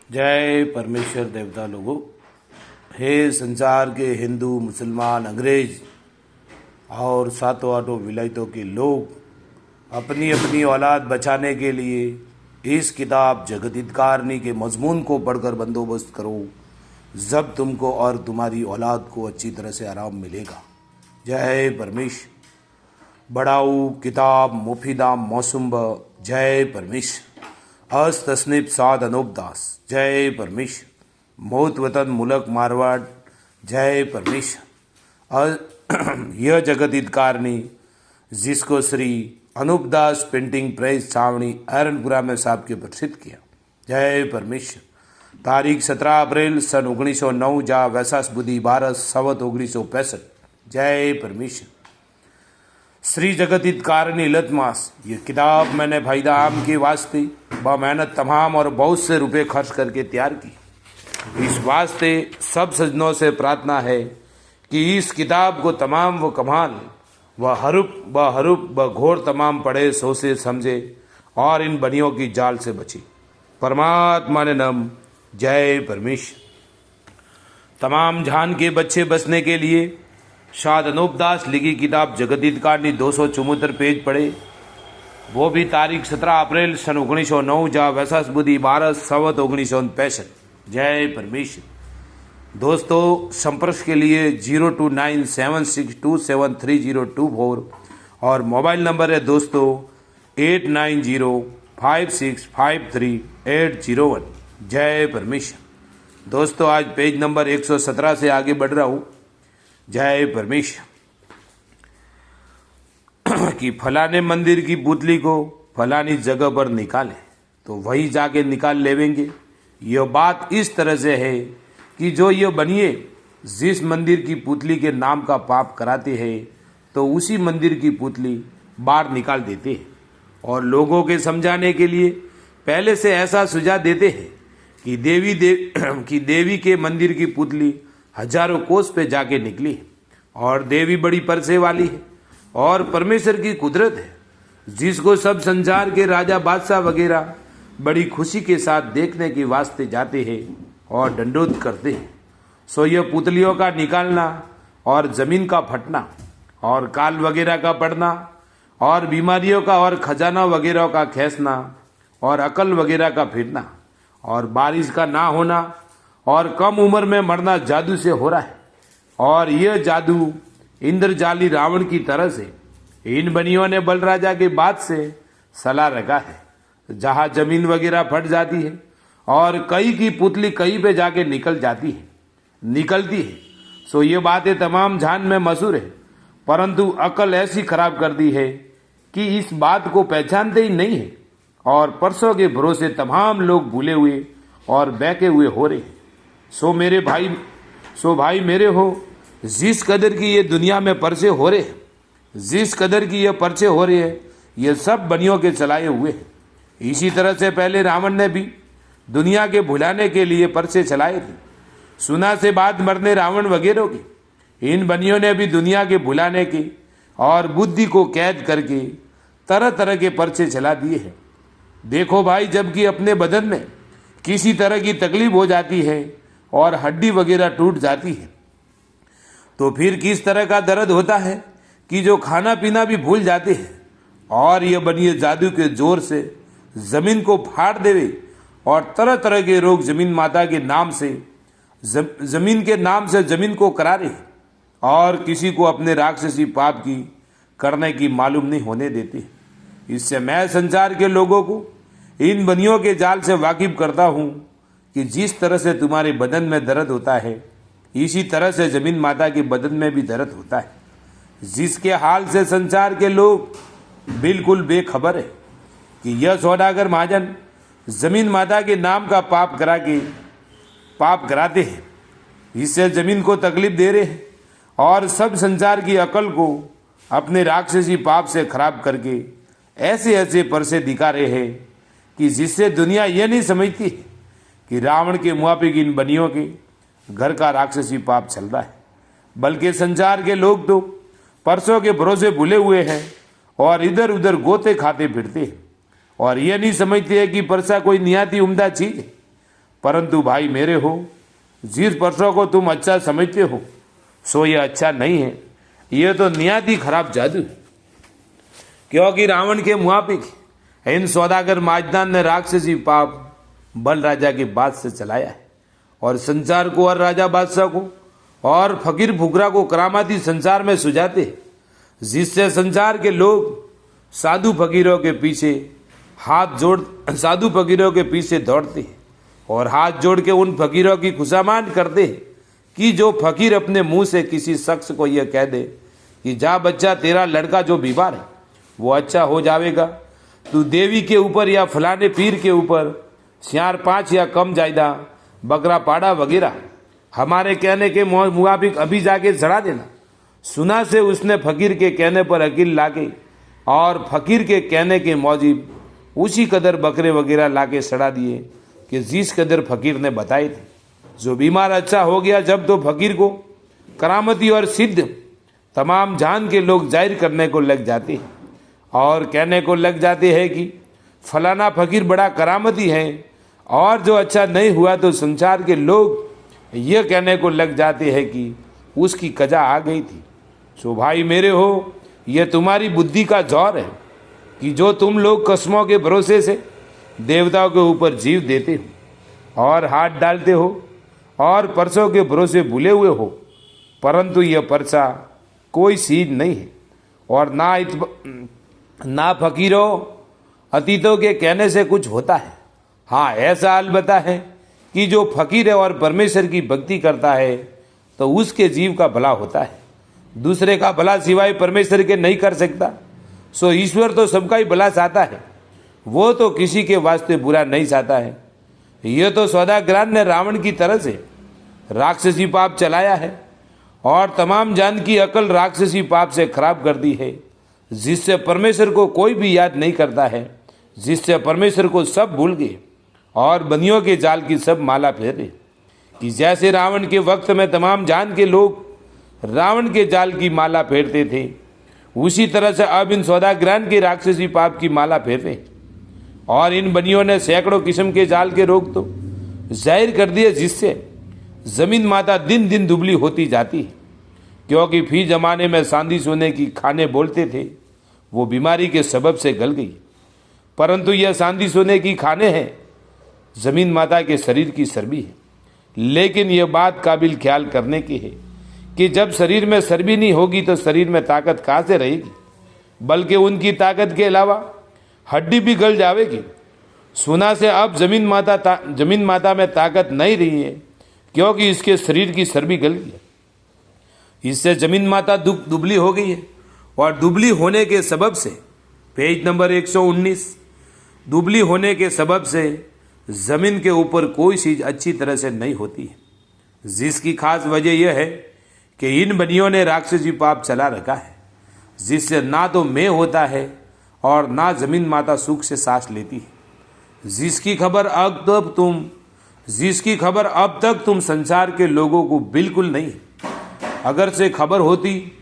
जय परमेश्वर देवता लोगों। हे संसार के हिंदू, मुसलमान, अंग्रेज और सातों आठों विलायतों के लोग अपनी अपनी औलाद बचाने के लिए इस किताब जगत हितकारिणी के मजमून को पढ़कर बंदोबस्त करो, जब तुमको और तुम्हारी औलाद को अच्छी तरह से आराम मिलेगा। जय परमेश्वर। बड़ाऊ किताब मुफीदा मौसुम्ब। जय परमेश्वर। अस तस्निब साद अनूपदास। जय परमेश्वर। मौत वतन मुलक मारवाड़। जय परमेश्वर। यह जगत हितकारिणी जिसको श्री अनूपदास पेंटिंग प्रेस छावनी अरनपुरा में साहब के प्रसिद्ध किया। जय परमेश्वर। तारीख 17 अप्रैल सन 1909 जा वैसाख बुद्धि 12 सवत 1965। जय परमेश्वर। श्री जगत हितकारिणी लतमास ये किताब मैंने भाई दाम के वास्ते मेहनत तमाम और बहुत से रुपए खर्च करके तैयार की। इस वास्ते सब सज्जनों से प्रार्थना है कि इस किताब को तमाम व कमाल व हरूप व घोर तमाम पढ़े, सोचे, समझे और इन बनियों की जाल से बचे। परमात्मा ने नम। जय परमेश्वर। तमाम जान के बच्चे बसने के लिए शाद अनूपदास लिखी किताब जगत हितकारिणी 274 पेज पढ़े, वो भी तारीख 17 अप्रैल सन 1909 जा वैसाख बुद्धि 12 सवत 1965। जय परमेश्वर। दोस्तों, संपर्क के लिए 0297627324 और मोबाइल नंबर है दोस्तों 8905653801। जय परमेश्वर। दोस्तों, आज पेज नंबर 117 से आगे बढ़ रहा हूँ। जय परमेश्वर। कि फलाने मंदिर की पुतली को फलानी जगह पर निकालें तो वही जाके निकाल लेवेंगे। यह बात इस तरह से है कि जो ये बनिए जिस मंदिर की पुतली के नाम का पाप कराते हैं तो उसी मंदिर की पुतली बाहर निकाल देते हैं और लोगों के समझाने के लिए पहले से ऐसा सुझाव देते हैं कि देवी के मंदिर की पुतली हजारों कोस पे जाके निकली और देवी बड़ी परसे वाली है और परमेश्वर की कुदरत है, जिसको सब संसार के राजा बादशाह वगैरह बड़ी खुशी के साथ देखने के वास्ते जाते हैं और दंडोत करते हैं। सो यह पुतलियों का निकालना और जमीन का फटना और काल वगैरह का पड़ना और बीमारियों का और खजाना वगैरह का खींचना और अकल वगैरह का फिरना और बारिश का ना होना और कम उम्र में मरना जादू से हो रहा है। और यह जादू इंद्रजाली रावण की तरह से इन बनियों ने बलराजा के बाद से सलाह रखा है, जहां जमीन वगैरह फट जाती है और कई की पुतली कहीं पे जाके निकलती है। सो ये बातें तमाम जान में मशहूर है, परंतु अकल ऐसी खराब कर दी है कि इस बात को पहचानते ही नहीं है और परसों के भरोसे तमाम लोग भूले हुए और बहके हुए हो रहे हैं। सो भाई मेरे हो, जिस कदर की ये दुनिया में पर्चे हो रहे हैं, जिस कदर की ये पर्चे हो रहे हैं, ये सब बनियों के चलाए हुए हैं। इसी तरह से पहले रावण ने भी दुनिया के भुलाने के लिए पर्चे चलाए थे। सुना से बात मरने रावण वगैरह की इन बनियों ने भी दुनिया के भुलाने की और बुद्धि को कैद करके तरह तरह के पर्चे चला दिए हैं। देखो भाई, जबकि अपने बदन में किसी तरह की तकलीफ हो जाती है और हड्डी वगैरह टूट जाती है तो फिर किस तरह का दर्द होता है कि जो खाना पीना भी भूल जाते हैं। और ये बनिए जादू के जोर से जमीन को फाड़ देवे और तरह तरह के रोग जमीन माता के नाम से जमीन के नाम से जमीन को करा रहे और किसी को अपने राक्षसी पाप की करने की मालूम नहीं होने देते। इससे मैं संसार के लोगों को इन बनियों के जाल से वाकिफ करता हूँ कि जिस तरह से तुम्हारे बदन में दर्द होता है, इसी तरह से जमीन माता के बदन में भी दर्द होता है, जिसके हाल से संसार के लोग बिल्कुल बेखबर है कि यह सौदागर महाजन जमीन माता के नाम का पाप कराते हैं। इससे जमीन को तकलीफ दे रहे हैं और सब संसार की अकल को अपने राक्षसी पाप से खराब करके ऐसे ऐसे परसे दिखा रहे हैं कि जिससे दुनिया यह नहीं समझती कि रावण के मुआफिक इन बनियों के घर का राक्षसी पाप चल रहा है, बल्कि संसार के लोग तो परसों के भरोसे भूले हुए हैं और इधर उधर गोते खाते फिरते हैं और यह नहीं समझते हैं कि परसा कोई निहाती उम्दा चीज है। परंतु भाई मेरे हो, जिस परसों को तुम अच्छा समझते हो सो ये अच्छा नहीं है, ये तो निहायत ही खराब जादू है। क्योंकि रावण के मुआफिक इन सौदागर माजदान ने राक्षसी पाप बल राजा के बाद से चलाया है और संसार को और राजा बादशाह को और फकीर फुकरा को करामाती संसार में सुझाते हैं, जिससे संसार के लोग साधु फकीरों के पीछे दौड़ते हैं और हाथ जोड़ के उन फकीरों की खुशामान करते हैं कि जो फकीर अपने मुंह से किसी शख्स को यह कह दे कि जा बच्चा, तेरा लड़का जो बीमार है वो अच्छा हो जाएगा, तू देवी के ऊपर या फलाने पीर के ऊपर सियार 5 या कम जायदा बकरा पाड़ा वगैरह हमारे कहने के मुताबिक अभी जाके चढ़ा देना। सुना से उसने फकीर के कहने पर अकील लाके और फकीर के कहने के मौजिब उसी कदर बकरे वगैरह लाके चढ़ा दिए कि जिस कदर फकीर ने बताए थे। जो बीमार अच्छा हो गया जब तो फकीर को करामती और सिद्ध तमाम जान के लोग जाहिर करने को लग जाते हैं और कहने को लग जाते हैं कि फलाना फकीर बड़ा करामती है, और जो अच्छा नहीं हुआ तो संसार के लोग ये कहने को लग जाते हैं कि उसकी कजा आ गई थी। सो भाई मेरे हो, ये तुम्हारी बुद्धि का जोर है कि जो तुम लोग कसमों के भरोसे से देवताओं के ऊपर जीव देते हो और हाथ डालते हो और परसों के भरोसे भूले हुए हो, परंतु यह परसा कोई सीध नहीं है और ना फकीरों अतीतों के कहने से कुछ होता है। हाँ, ऐसा अलबत्ता है कि जो फकीर है और परमेश्वर की भक्ति करता है तो उसके जीव का भला होता है। दूसरे का भला सिवाय परमेश्वर के नहीं कर सकता। सो ईश्वर तो सबका ही भला चाहता है, वो तो किसी के वास्ते बुरा नहीं चाहता है। यह तो सौदागर ने रावण की तरह से राक्षसी पाप चलाया है और तमाम जान की अकल राक्षसी पाप से खराब कर दी है, जिससे परमेश्वर को कोई भी याद नहीं करता है, जिससे परमेश्वर को सब भूल गए और बनियों के जाल की सब माला फेरे। कि जैसे रावण के वक्त में तमाम जान के लोग रावण के जाल की माला फेरते थे, उसी तरह से अब इन सौदागर के राक्षसी पाप की माला फेरे और इन बनियों ने सैकड़ों किस्म के जाल के रोग तो जाहिर कर दिए, जिससे जमीन माता दिन दिन दुबली होती जाती है। क्योंकि फिर जमाने में सांदी सोने की खाने बोलते थे, वो बीमारी के सबब से गल गई, परंतु यह सांदी सोने की खाने हैं जमीन माता के शरीर की चर्बी है। लेकिन यह बात काबिल ख्याल करने की है कि जब शरीर में चर्बी नहीं होगी तो शरीर में ताकत कहाँ से रहेगी, बल्कि उनकी ताकत के अलावा हड्डी भी गल जाएगी। सुना से अब जमीन माता में ताकत नहीं रही है, क्योंकि इसके शरीर की चर्बी गल गई है। इससे जमीन माता दुबली हो गई है और दुबली होने के सबब से, पेज नंबर 119, दुबली होने के सबब से जमीन के ऊपर कोई चीज अच्छी तरह से नहीं होती है, जिसकी खास वजह यह है कि इन बनियों ने राक्षसी पाप चला रखा है, जिससे ना तो मैं होता है और ना जमीन माता सुख से सांस लेती है। जिसकी खबर अब तक तुम संसार के लोगों को बिल्कुल नहीं है। अगर से खबर होती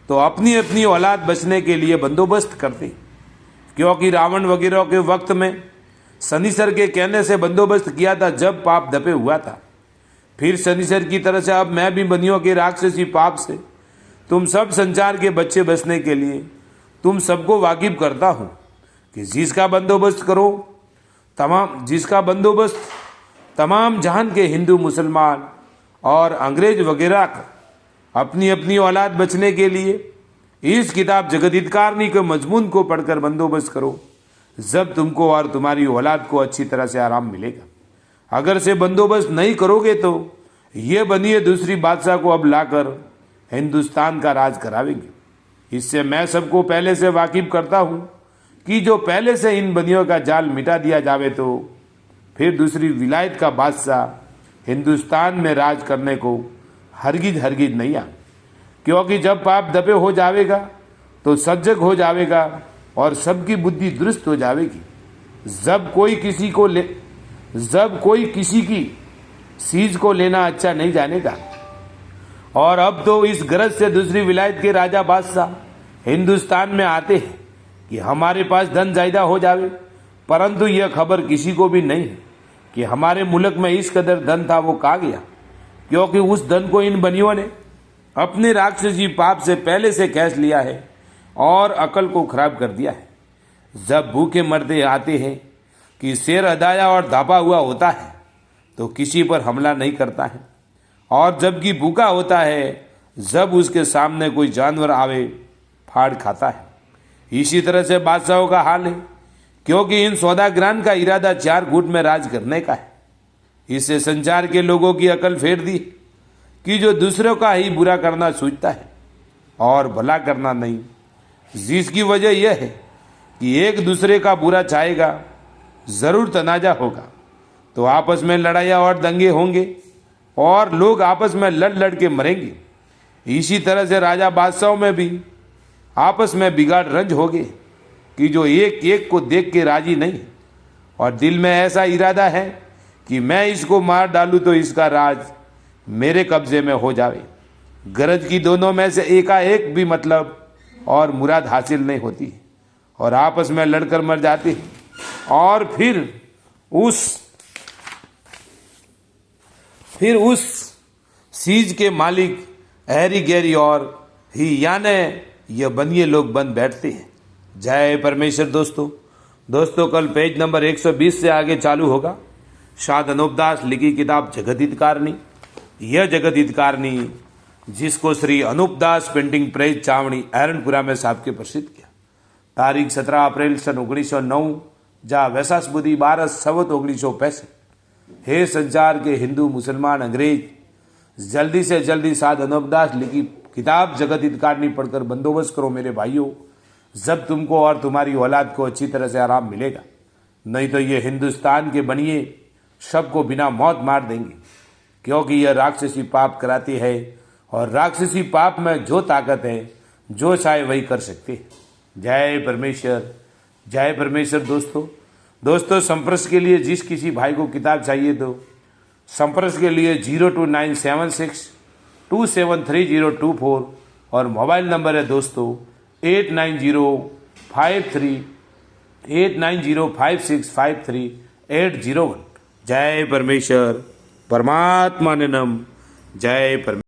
तो अपनी अपनी औलाद बचने के लिए बंदोबस्त करते, क्योंकि रावण वगैरह के वक्त में शनिश्चर के कहने से बंदोबस्त किया था जब पाप दबे हुआ था। फिर शनिश्चर की तरह से अब मैं भी बनियों के राक्षसी पाप से तुम सब संसार के बच्चे बचने के लिए तुम सबको वाकिफ करता हूँ कि जिसका बंदोबस्त तमाम जहान के हिंदू मुसलमान और अंग्रेज वगैरह अपनी अपनी औलाद बचने के लिए इस किताब जगदीतकारनी के मजमून को पढ़कर बंदोबस्त करो, जब तुमको और तुम्हारी औलाद को अच्छी तरह से आराम मिलेगा। अगर से बंदोबस्त नहीं करोगे तो ये बनिए दूसरी बादशाह को अब लाकर हिंदुस्तान का राज करावेंगे। इससे मैं सबको पहले से वाकिफ करता हूँ कि जो पहले से इन बनियों का जाल मिटा दिया जावे तो फिर दूसरी विलायत का बादशाह हिंदुस्तान में राज करने को हरगिज नहीं आ, क्योंकि जब पाप दबे हो जाएगा तो सजग हो जाएगा और सबकी बुद्धि दुरुस्त हो जाएगी। जब कोई किसी की चीज को लेना अच्छा नहीं जानेगा। और अब तो इस गरज से दूसरी विलायत के राजा बादशाह हिंदुस्तान में आते हैं कि हमारे पास धन ज्यादा हो जावे, परंतु यह खबर किसी को भी नहीं है कि हमारे मुल्क में इस कदर धन था वो कहाँ गया, क्योंकि उस धन को इन बनियों ने अपने राक्षसी पाप से पहले से खींच लिया है और अकल को खराब कर दिया है। जब भूखे मरते आते हैं कि शेर अदाया और धापा हुआ होता है तो किसी पर हमला नहीं करता है, और जबकि भूखा होता है जब उसके सामने कोई जानवर आवे फाड़ खाता है। इसी तरह से बादशाहों का हाल है, क्योंकि इन सौदागरान का इरादा 4 गुट में राज करने का है। इससे संसार के लोगों की अकल फेर दी कि जो दूसरों का ही बुरा करना सोचता है और भला करना नहीं, जिसकी वजह यह है कि एक दूसरे का बुरा चाहेगा, जरूर तनाजा होगा तो आपस में लड़ाइयाँ और दंगे होंगे और लोग आपस में लड़ लड़ के मरेंगे। इसी तरह से राजा बादशाहों में भी आपस में बिगाड़ रंज होगे कि जो एक एक को देख के राजी नहीं और दिल में ऐसा इरादा है कि मैं इसको मार डालूं तो इसका राज मेरे कब्जे में हो जावे। गरज की दोनों में से एकाएक भी मतलब और मुराद हासिल नहीं होती और आपस में लड़कर मर जाते हैं। और फिर उस सीज के मालिक हैरी गैरी और ही यानी ये बनिए लोग बन बैठते हैं। जय परमेश्वर। दोस्तों कल पेज नंबर 120 से आगे चालू होगा शाद अनूपदास लिखी किताब जगत हितकारनी। यह जगत हितकारनी जिसको श्री अनूपदास पेंटिंग प्रेस चावड़ी एरनपुरा में साहब के प्रसिद्ध किया, तारीख 17 अप्रैल सन 1909 जहाँ वैसाख बुद्धि 12 संवत 1965। हे संसार के हिंदू मुसलमान अंग्रेज, जल्दी से जल्दी साध अनूपदास लिखी किताब जगत हितकारनी पढ़कर बंदोबस्त करो मेरे भाइयों, जब तुमको और तुम्हारी औलाद को अच्छी तरह से आराम मिलेगा। नहीं तो ये हिंदुस्तान के बनिए सबको बिना मौत मार देंगे, क्योंकि यह राक्षसी पाप कराती है और राक्षसी पाप में जो ताकत है जो चाहे वही कर सकते हैं। जय परमेश्वर, जय परमेश्वर। दोस्तों संपर्क के लिए जिस किसी भाई को किताब चाहिए तो संपर्क के लिए 02976273024 और मोबाइल नंबर है दोस्तों 890563 जय परमेश्वर, परमात्मा ने नम। जय परमेश्वर।